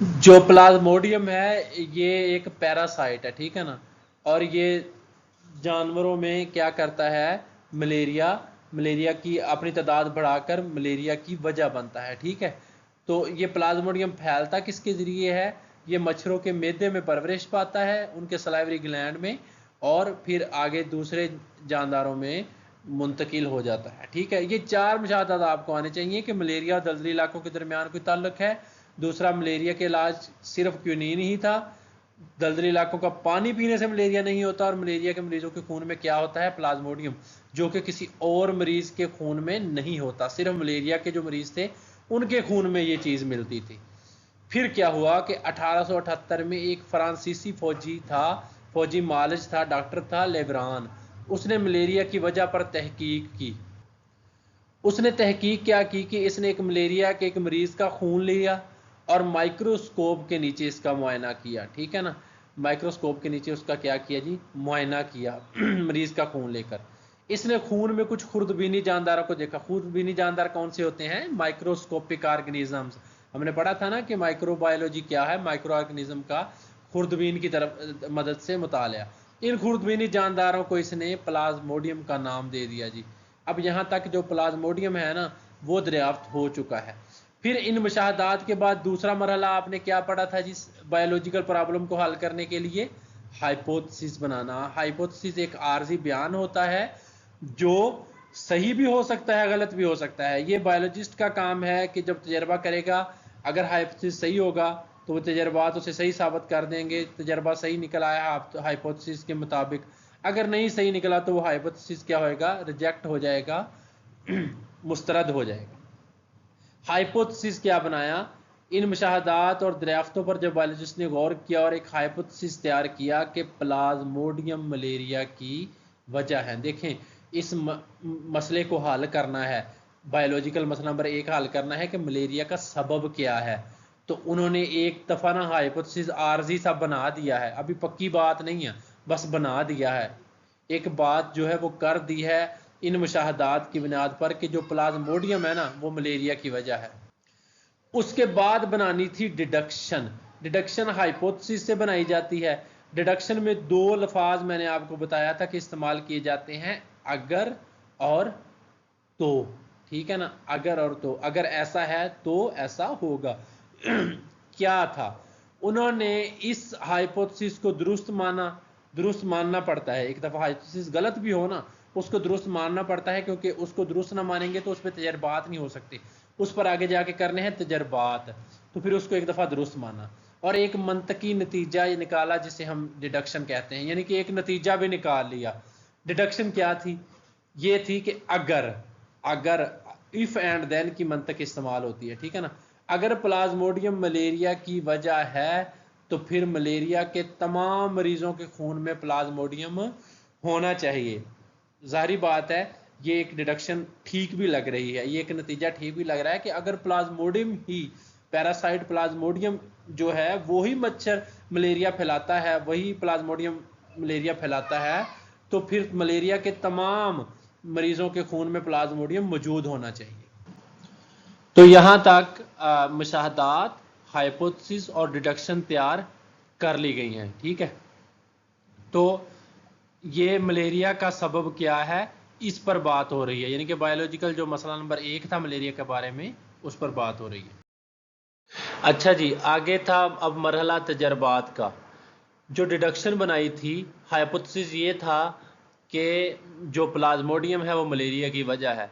جو پلازموڈیم ہے یہ ایک پیراسائٹ ہے، ٹھیک ہے نا، اور یہ جانوروں میں کیا کرتا ہے، ملیریا کی اپنی تعداد بڑھا کر ملیریا کی وجہ بنتا ہے، ٹھیک ہے۔ تو یہ پلازموڈیم پھیلتا کس کے ذریعے ہے، یہ مچھروں کے معدے میں پرورش پاتا ہے، ان کے سلائیوری گلینڈ میں، اور پھر آگے دوسرے جانداروں میں منتقل ہو جاتا ہے، ٹھیک ہے۔ یہ 4 مشاہدات آپ کو آنے چاہیے کہ ملیریا اور دلدلی علاقوں کے درمیان کوئی تعلق ہے۔ دوسرا، ملیریا کے علاج صرف کیونین ہی تھا، دلدلی علاقوں کا پانی پینے سے ملیریا نہیں ہوتا، اور ملیریا کے مریضوں کے خون میں کیا ہوتا ہے، پلازموڈیم، جو کہ کسی اور مریض کے خون میں نہیں ہوتا، صرف ملیریا کے جو مریض تھے ان کے خون میں یہ چیز ملتی تھی۔ پھر کیا ہوا کہ 1878 میں ایک فرانسیسی فوجی معالج تھا، ڈاکٹر تھا لیبران، اس نے ملیریا کی وجہ پر تحقیق کی۔ اس نے تحقیق کیا کی کہ اس نے ایک ملیریا کے ایک مریض کا خون لیا اور مائکروسکوپ کے نیچے اس کا معائنہ کیا، ٹھیک ہے نا، مائکروسکوپ کے نیچے اس کا کیا کیا جی، معائنہ کیا مریض کا خون لے کر۔ اس نے خون میں کچھ خوردبینی جانداروں کو دیکھا۔ خوردبینی جاندار کون سے ہوتے ہیں، مائکروسکوپک آرگنیزمز۔ ہم نے پڑھا تھا نا کہ مائکرو بایولوجی کیا ہے، مائکرو آرگنیزم کا خوردبین کی طرف مدد سے مطالعہ۔ ان خوردبینی جانداروں کو اس نے پلازموڈیم کا نام دے دیا جی۔ اب یہاں تک جو پلازموڈیم ہے نا وہ دریافت ہو چکا ہے۔ پھر ان مشاہدات کے بعد دوسرا مرحلہ آپ نے کیا پڑھا تھا جی، بایولوجیکل پرابلم کو حل کرنے کے لیے ہائپوتھیسس بنانا۔ ہائپوتھیسس ایک عارضی بیان ہوتا ہے جو صحیح بھی ہو سکتا ہے، غلط بھی ہو سکتا ہے۔ یہ بایولوجسٹ کا کام ہے کہ جب تجربہ کرے گا، اگر ہائپوتھیسس صحیح ہوگا تو وہ تجربات اسے صحیح ثابت کر دیں گے، تجربہ صحیح نکل آیا ہائپوتھیسس کے مطابق۔ اگر نہیں صحیح نکلا تو وہ ہائپوتھیسس کیا ہوئے گا، ریجیکٹ ہو جائے گا، مسترد ہو جائے گا۔ ہائپوتھیسس کیا بنایا، ان مشاہدات اور دریافتوں پر جب بایولوجسٹ نے غور کیا اور ایک ہائپوتھیسس تیار کیا کہ پلازموڈیم ملیریا کی وجہ ہے۔ دیکھیں اس مسئلے کو حل کرنا ہے، بایولوجیکل مسئلہ نمبر 1 حل کرنا ہے کہ ملیریا کا سبب کیا ہے۔ تو انہوں نے ایک دفعہ نا ہائپوتھیسس عارضی سا بنا دیا ہے، ابھی پکی بات نہیں ہے، بس بنا دیا ہے، ایک بات جو ہے وہ کر دی ہے ان مشاہدات کی بنیاد پر کہ جو پلازموڈیم ہے نا وہ ملیریا کی وجہ ہے۔ اس کے بعد بنانی تھی ڈیڈکشن۔ ڈیڈکشن ہائپوتھیسس سے بنائی جاتی ہے۔ ڈیڈکشن میں 2 الفاظ میں نے آپ کو بتایا تھا کہ استعمال کیے جاتے ہیں، اگر اور تو، ٹھیک ہے نا، اگر اور تو، اگر ایسا ہے تو ایسا ہوگا۔ کیا تھا، انہوں نے اس ہائپوتھیسس کو درست ماننا پڑتا ہے۔ ایک دفعہ ہائپوتھیسس غلط بھی ہو نا اس کو درست ماننا پڑتا ہے، کیونکہ اس کو درست نہ مانیں گے تو اس پہ تجربات نہیں ہو سکتے، اس پر آگے جا کے کرنے ہیں تجربات، تو پھر اس کو ایک دفعہ درست مانا اور ایک منطقی نتیجہ یہ نکالا جسے ہم ڈیڈکشن کہتے ہیں، یعنی کہ ایک نتیجہ بھی نکال لیا۔ ڈیڈکشن کیا تھی، یہ تھی کہ اگر اف اینڈ دین کی منطق استعمال ہوتی ہے، ٹھیک ہے نا، اگر پلازموڈیم ملیریا کی وجہ ہے تو پھر ملیریا کے تمام مریضوں کے خون میں پلازموڈیم ہونا چاہیے۔ ظاہری بات ہے یہ ایک ڈیڈکشن ٹھیک بھی لگ رہی ہے، یہ ایک نتیجہ ٹھیک بھی لگ رہا ہے کہ اگر پلازموڈیم ہی، پیراسائٹ پلازموڈیم جو ہے وہی مچھر ملیریا پھیلاتا ہے، وہی پلازموڈیم ملیریا پھیلاتا ہے، تو پھر ملیریا کے تمام مریضوں کے خون میں پلازموڈیم موجود ہونا چاہیے۔ تو یہاں تک مشاہدات، ہائپوتھیسس اور ڈیڈکشن تیار کر لی گئی ہیں، ٹھیک ہے۔ تو یہ ملیریا کا سبب کیا ہے اس پر بات ہو رہی ہے، یعنی کہ بایولوجیکل جو مسئلہ نمبر 1 تھا ملیریا کے بارے میں اس پر بات ہو رہی ہے۔ اچھا جی، آگے تھا اب مرحلہ تجربات کا۔ جو ڈیڈکشن بنائی تھی، ہائپوتھیسس یہ تھا کہ جو پلازموڈیم ہے وہ ملیریا کی وجہ ہے،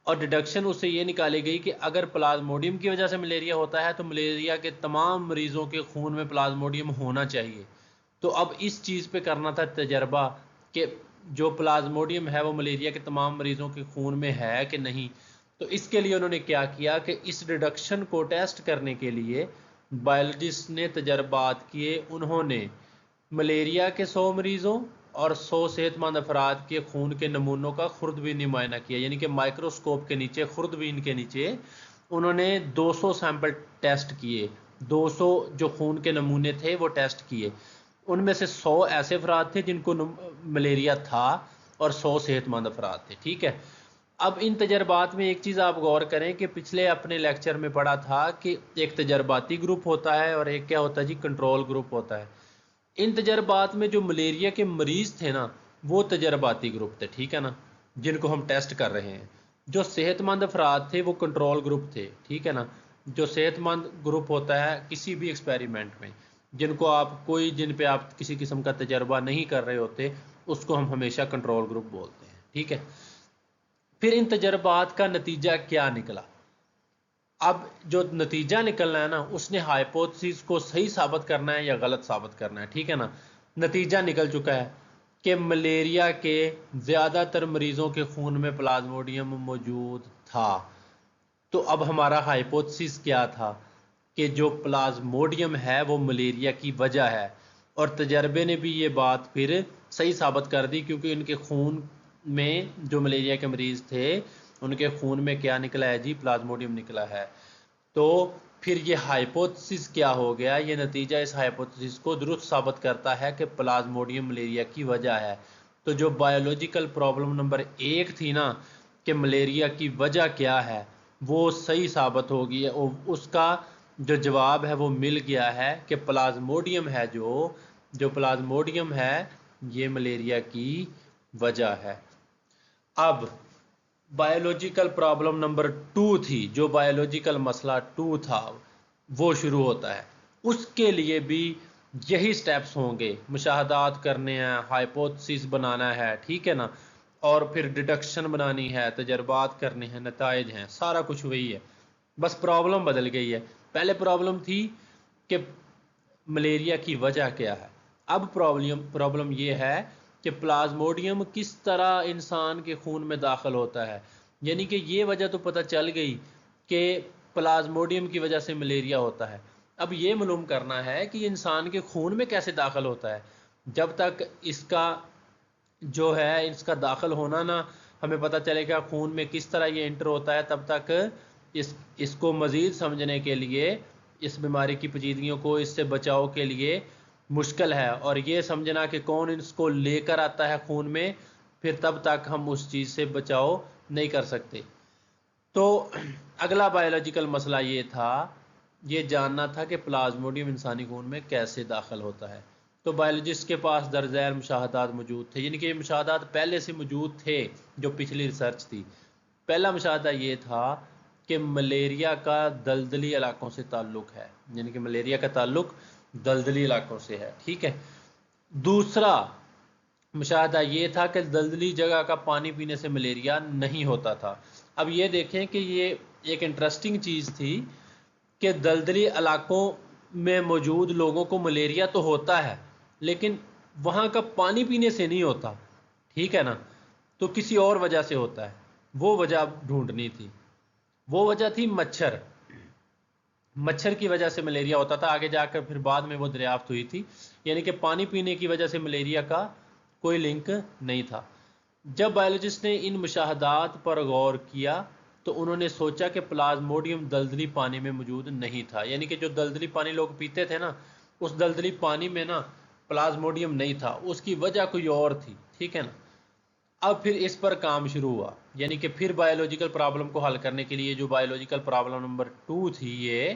اور ڈیڈکشن اس سے یہ نکالی گئی کہ اگر پلازموڈیم کی وجہ سے ملیریا ہوتا ہے تو ملیریا کے تمام مریضوں کے خون میں پلازموڈیم ہونا چاہیے۔ تو اب اس چیز پہ کرنا تھا تجربہ کہ جو پلازموڈیم ہے وہ ملیریا کے تمام مریضوں کے خون میں ہے کہ نہیں۔ تو اس کے لیے انہوں نے کیا کیا کہ اس ڈیڈکشن کو ٹیسٹ کرنے کے لیے بایولوجسٹ نے تجربات کیے۔ انہوں نے ملیریا کے 100 مریضوں اور 100 صحت مند افراد کے خون کے نمونوں کا خوردبینی معائنہ کیا، یعنی کہ مائکروسکوپ کے نیچے، خوردبین کے نیچے انہوں نے 200 سیمپل ٹیسٹ کیے، 200 جو خون کے نمونے تھے وہ ٹیسٹ کیے۔ ان میں سے 100 ایسے افراد تھے جن کو ملیریا تھا اور 100 صحت مند افراد تھے، ٹھیک ہے۔ اب ان تجربات میں ایک چیز آپ غور کریں کہ پچھلے اپنے لیکچر میں پڑھا تھا کہ ایک تجرباتی گروپ ہوتا ہے اور ایک کیا ہوتا ہے جی کنٹرول گروپ ہوتا ہے. ان تجربات میں جو ملیریا کے مریض تھے نا وہ تجرباتی گروپ تھے, ٹھیک ہے نا, جن کو ہم ٹیسٹ کر رہے ہیں. جو صحت مند افراد تھے وہ کنٹرول گروپ تھے, ٹھیک ہے نا. جو صحت مند گروپ ہوتا ہے کسی بھی ایکسپیریمنٹ میں, جن پہ آپ کسی قسم کا تجربہ نہیں کر رہے ہوتے, اس کو ہم ہمیشہ کنٹرول گروپ بولتے ہیں, ٹھیک ہے. پھر ان تجربات کا نتیجہ کیا نکلا؟ اب جو نتیجہ نکلنا ہے نا اس نے ہائپوتھیسس کو صحیح ثابت کرنا ہے یا غلط ثابت کرنا ہے, ٹھیک ہے نا. نتیجہ نکل چکا ہے کہ ملیریا کے زیادہ تر مریضوں کے خون میں پلازموڈیم موجود تھا. تو اب ہمارا ہائپوتھیسس کیا تھا کہ جو پلازموڈیم ہے وہ ملیریا کی وجہ ہے, اور تجربے نے بھی یہ بات پھر صحیح ثابت کر دی, کیونکہ ان کے خون میں جو ملیریا کے مریض تھے ان کے خون میں کیا نکلا ہے جی, پلازموڈیم نکلا ہے. تو پھر یہ ہائپوتھیسس کیا ہو گیا, یہ نتیجہ اس ہائپوتھیسس کو درست ثابت کرتا ہے کہ پلازموڈیم ملیریا کی وجہ ہے. تو جو بایولوجیکل پرابلم نمبر 1 تھی نا کہ ملیریا کی وجہ کیا ہے, وہ صحیح ثابت ہوگی. اس کا جو جواب ہے وہ مل گیا ہے کہ پلازموڈیم ہے, جو پلازموڈیم ہے یہ ملیریا کی وجہ ہے. اب بایولوجیکل پرابلم نمبر 2 تھی, جو بایولوجیکل مسئلہ 2 تھا وہ شروع ہوتا ہے. اس کے لیے بھی یہی سٹیپس ہوں گے, مشاہدات کرنے ہیں, ہائپوتھیسس بنانا ہے, ٹھیک ہے نا, اور پھر ڈیڈکشن بنانی ہے, تجربات کرنے ہیں, نتائج ہیں, سارا کچھ وہی ہے, بس پرابلم بدل گئی ہے. پہلے پرابلم تھی کہ ملیریا کی وجہ کیا ہے, اب پرابلم یہ ہے کہ پلازموڈیم کس طرح انسان کے خون میں داخل ہوتا ہے. یعنی کہ یہ وجہ تو پتہ چل گئی کہ پلازموڈیم کی وجہ سے ملیریا ہوتا ہے. اب یہ معلوم کرنا ہے کہ انسان کے خون میں کیسے داخل ہوتا ہے. جب تک اس کا داخل ہونا نا ہمیں پتہ چلے گا خون میں کس طرح یہ انٹر ہوتا ہے, تب تک اس کو مزید سمجھنے کے لیے, اس بیماری کی پیچیدگیوں کو, اس سے بچاؤ کے لیے مشکل ہے. اور یہ سمجھنا کہ کون اس کو لے کر آتا ہے خون میں, پھر تب تک ہم اس چیز سے بچاؤ نہیں کر سکتے. تو اگلا بایولوجیکل مسئلہ یہ جاننا تھا کہ پلازموڈیم انسانی خون میں کیسے داخل ہوتا ہے. تو بایولوجسٹ کے پاس درج ذیل مشاہدات موجود تھے, یعنی کہ یہ مشاہدات پہلے سے موجود تھے جو پچھلی ریسرچ تھی. پہلا مشاہدہ یہ تھا کہ ملیریا کا دلدلی علاقوں سے تعلق ہے, یعنی کہ ملیریا کا تعلق دلدلی علاقوں سے ہے, ٹھیک ہے. دوسرا مشاہدہ یہ تھا کہ دلدلی جگہ کا پانی پینے سے ملیریا نہیں ہوتا تھا. اب یہ دیکھیں کہ یہ ایک انٹرسٹنگ چیز تھی کہ دلدلی علاقوں میں موجود لوگوں کو ملیریا تو ہوتا ہے لیکن وہاں کا پانی پینے سے نہیں ہوتا, ٹھیک ہے نا. تو کسی اور وجہ سے ہوتا ہے, وہ وجہ ڈھونڈنی تھی. وہ وجہ تھی مچھر کی وجہ سے ملیریا ہوتا تھا. آگے جا کر پھر بعد میں وہ دریافت ہوئی تھی, یعنی کہ پانی پینے کی وجہ سے ملیریا کا کوئی لنک نہیں تھا. جب بایولوجسٹ نے ان مشاہدات پر غور کیا تو انہوں نے سوچا کہ پلازموڈیم دلدلی پانی میں موجود نہیں تھا, یعنی کہ جو دلدلی پانی لوگ پیتے تھے نا اس دلدلی پانی میں نا پلازموڈیم نہیں تھا, اس کی وجہ کوئی اور تھی, ٹھیک ہے نا. اب پھر اس پر کام شروع ہوا, یعنی کہ پھر بایولوجیکل پرابلم کو حل کرنے کے لیے جو بایولوجیکل پرابلم نمبر 2 تھی یہ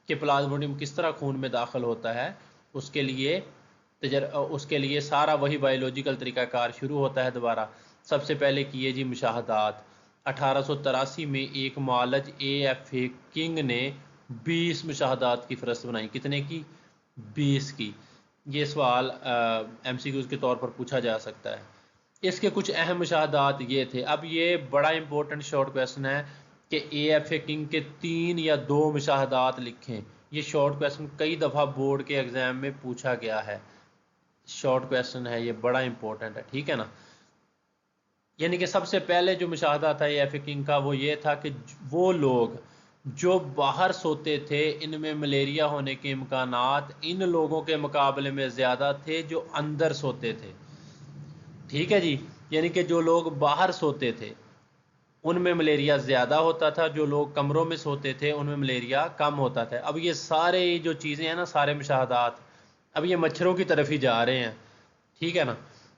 کہ پلازموڈیم کس طرح خون میں داخل ہوتا ہے, اس کے لیے سارا وہی بایولوجیکل طریقہ کار شروع ہوتا ہے دوبارہ. سب سے پہلے کیے جی مشاہدات. 1883 میں ایک معالج A.F.A. کنگ نے 20 مشاہدات کی فہرست بنائی. کتنے کی؟ 20 کی. یہ سوال MCQs کے طور پر پوچھا جا سکتا ہے. اس کے کچھ اہم مشاہدات یہ تھے. اب یہ بڑا امپورٹنٹ شارٹ کویسچن ہے کہ A.F.A. کنگ کے 3 یا 2 مشاہدات لکھیں. یہ شارٹ کویسچن کئی دفعہ بورڈ کے ایگزام میں پوچھا گیا ہے, شارٹ کویسچن ہے, یہ بڑا امپورٹنٹ ہے, ٹھیک ہے نا. یعنی کہ سب سے پہلے جو مشاہدہ تھا A.F.A. کنگ کا وہ یہ تھا کہ وہ لوگ جو باہر سوتے تھے ان میں ملیریا ہونے کے امکانات ان لوگوں کے مقابلے میں زیادہ تھے جو اندر سوتے تھے, ٹھیک ہے جی. یعنی کہ جو لوگ باہر سوتے تھے ان میں ملیریا زیادہ ہوتا تھا, جو لوگ کمروں میں سوتے تھے ان میں ملیریا کم ہوتا تھا. اب یہ سارے جو چیزیں ہیں نا, سارے مشاہدات اب یہ مچھروں کی طرف ہی جا رہے ہیں, ٹھیک ہے نا.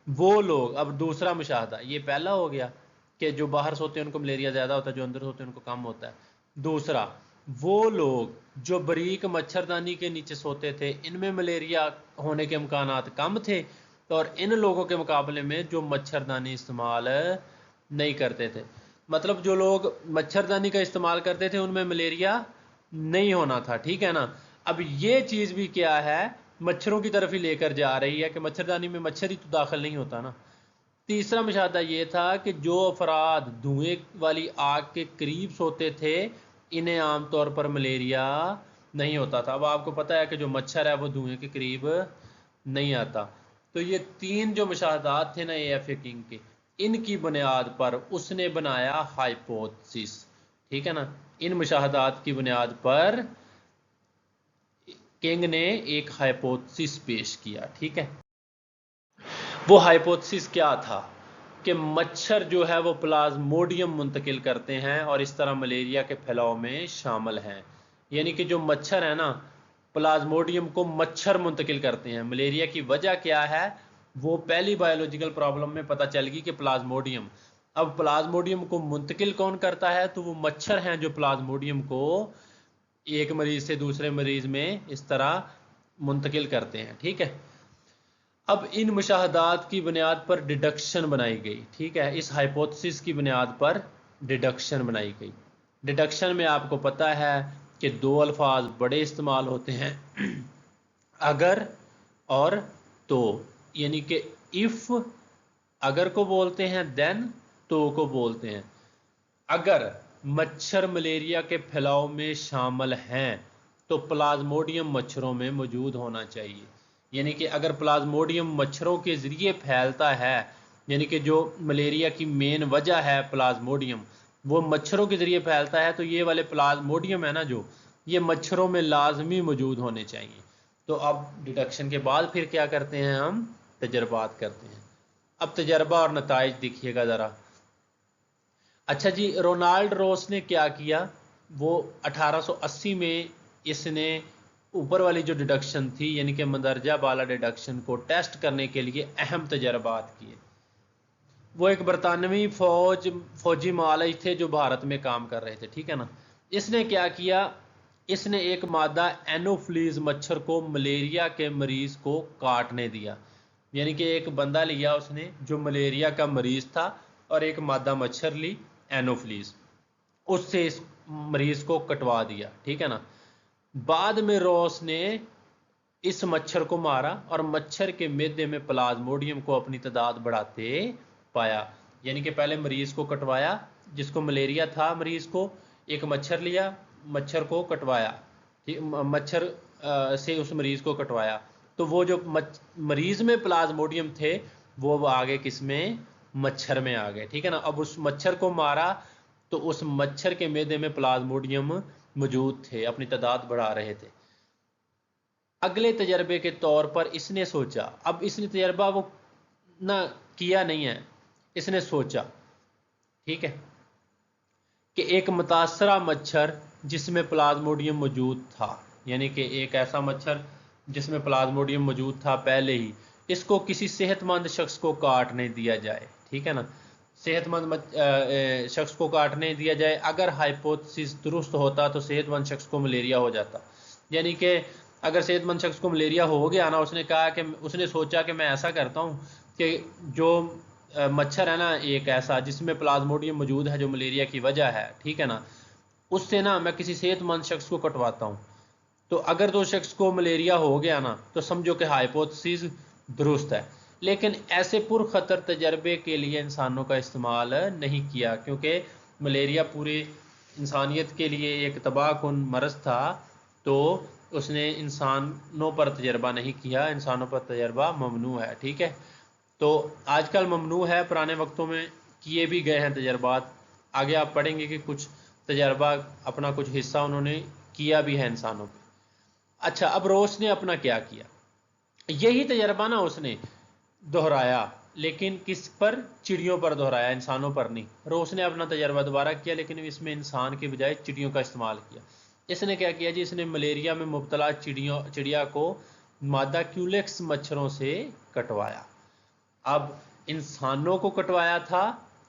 وہ لوگ, اب دوسرا مشاہدہ, یہ پہلا ہو گیا, کہ جو باہر سوتے ہیں ان کو ملیریا زیادہ ہوتا ہے, جو اندر سوتے ہیں ان کو کم ہوتا ہے. دوسرا, وہ لوگ جو باریک مچھردانی کے نیچے سوتے تھے ان میں ملیریا ہونے کے امکانات کم تھے, اور ان لوگوں کے مقابلے میں جو مچھردانی استعمال نہیں کرتے تھے. مطلب جو لوگ مچھردانی کا استعمال کرتے تھے ان میں ملیریا نہیں ہونا تھا, ٹھیک ہے نا. اب یہ چیز بھی کیا ہے, مچھروں کی طرف ہی لے کر جا رہی ہے کہ مچھردانی میں مچھر ہی تو داخل نہیں ہوتا نا. تیسرا مشاہدہ یہ تھا کہ جو افراد دھوئیں والی آگ کے قریب سوتے تھے انہیں عام طور پر ملیریا نہیں ہوتا تھا. اب آپ کو پتہ ہے کہ جو مچھر ہے وہ دھوئیں کے قریب نہیں آتا. تو یہ 3 جو مشاہدات تھے نا اے ایف اے کنگ کے, ان کی بنیاد پر اس نے بنایا ہائپوتھسس, ٹھیک ہے نا. ان مشاہدات کی بنیاد پر کنگ نے ایک ہائپوتھسس پیش کیا, ٹھیک ہے. وہ ہائپوتھسس کیا تھا کہ مچھر جو ہے وہ پلازموڈیم منتقل کرتے ہیں اور اس طرح ملیریا کے پھیلاؤ میں شامل ہیں. یعنی کہ جو مچھر ہیں نا پلازموڈیم کو مچھر منتقل کرتے ہیں. ملیریا کی وجہ کیا ہے وہ پہلی بایولوجیکل پرابلم میں پتہ چل گئی کہ پلازموڈیم. اب پلازموڈیم کو منتقل کون کرتا ہے, تو وہ مچھر ہیں جو پلازموڈیم کو ایک مریض سے دوسرے مریض میں اس طرح منتقل کرتے ہیں, ٹھیک ہے. اب ان مشاہدات کی بنیاد پر ڈیڈکشن بنائی گئی, ٹھیک ہے. اس ہائپوتھسس کی بنیاد پر ڈیڈکشن بنائی گئی. ڈیڈکشن میں آپ کو پتہ ہے کہ 2 الفاظ بڑے استعمال ہوتے ہیں, اگر اور تو. یعنی کہ if اگر کو بولتے ہیں, then تو کو بولتے ہیں. اگر مچھر ملیریا کے پھیلاؤ میں شامل ہیں تو پلازموڈیم مچھروں میں موجود ہونا چاہیے. یعنی کہ اگر پلازموڈیم مچھروں کے ذریعے پھیلتا ہے, یعنی کہ جو ملیریا کی مین وجہ ہے پلازموڈیم وہ مچھروں کے ذریعے پھیلتا ہے, تو یہ والے پلازموڈیم ہے نا جو یہ مچھروں میں لازمی موجود ہونے چاہیے. تو اب ڈیڈکشن کے بعد پھر کیا کرتے ہیں, ہم تجربات کرتے ہیں. اب تجربہ اور نتائج دیکھیے گا ذرا. اچھا جی, رونالڈ روس نے کیا کیا, وہ 1880 میں اس نے اوپر والی جو ڈیڈکشن تھی یعنی کہ مندرجہ بالا ڈیڈکشن کو ٹیسٹ کرنے کے لیے اہم تجربات کیے. وہ ایک برطانوی فوجی معالج تھے جو بھارت میں کام کر رہے تھے, ٹھیک ہے نا. اس نے کیا کیا, اس نے ایک مادہ اینوفلیز مچھر کو ملیریا کے مریض کو کاٹنے دیا. یعنی کہ ایک بندہ لیا اس نے جو ملیریا کا مریض تھا اور ایک مادہ مچھر لی اینوفلیز, اس سے اس مریض کو کٹوا دیا, ٹھیک ہے نا. بعد میں روس نے اس مچھر کو مارا اور مچھر کے معدے میں پلازموڈیم کو اپنی تعداد بڑھاتے پایا. یعنی کہ پہلے مریض کو کٹوایا جس کو ملیریا تھا, مریض کو ایک مچھر لیا, مچھر کو کٹوایا, مچھر سے اس مریض کو کٹوایا, تو وہ جو مریض میں پلازموڈیم تھے وہ آگے کس میں, مچھر میں آ گئے, ٹھیک ہے نا. اب اس مچھر کو مارا تو اس مچھر کے معدے میں پلازموڈیم موجود تھے, اپنی تعداد بڑھا رہے تھے. اگلے تجربے کے طور پر اس نے سوچا, اب اس نے تجربہ وہ نہ کیا نہیں ہے, اس نے سوچا, ٹھیک ہے, کہ ایک متاثرہ مچھر جس میں پلازموڈیم موجود تھا, یعنی کہ ایک ایسا مچھر جس میں پلازموڈیم موجود تھا پہلے ہی, اس کو کسی صحت مند شخص کو کاٹنے دیا جائے, ٹھیک ہے نا. صحت مند شخص کو کاٹنے دیا جائے. اگر ہائپوتھسس درست ہوتا تو صحت مند شخص کو ملیریا ہو جاتا. یعنی کہ اگر صحت مند شخص کو ملیریا ہو گیا نا, اس نے کہا کہ اس نے سوچا کہ میں ایسا کرتا ہوں کہ جو مچھر ہے نا ایک ایسا جس میں پلازموڈیم موجود ہے جو ملیریا کی وجہ ہے, ٹھیک ہے نا, اس سے نا میں کسی صحت مند شخص کو کٹواتا ہوں. تو اگر دو شخص کو ملیریا ہو گیا نا تو سمجھو کہ ہائپوتھسس درست ہے. لیکن ایسے پرخطر تجربے کے لیے انسانوں کا استعمال نہیں کیا, کیونکہ ملیریا پورے انسانیت کے لیے ایک تباہ کن مرض تھا, تو اس نے انسانوں پر تجربہ نہیں کیا. انسانوں پر تجربہ ممنوع ہے, ٹھیک ہے. تو آج کل ممنوع ہے, پرانے وقتوں میں کیے بھی گئے ہیں تجربات. آگے آپ پڑھیں گے کہ کچھ تجربہ اپنا کچھ حصہ انہوں نے کیا بھی ہے انسانوں پہ. اچھا, اب روس نے اپنا کیا کیا, یہی تجربہ نا اس نے دہرایا, لیکن کس پر, چڑیوں پر دہرایا, انسانوں پر نہیں. روس نے اپنا تجربہ دوبارہ کیا لیکن اس میں انسان کے بجائے چڑیوں کا استعمال کیا. اس نے کیا کیا جی, اس نے ملیریا میں مبتلا چڑیا کو مادہ کیولیکس مچھروں سے کٹوایا. اب انسانوں کو کٹوایا تھا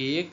1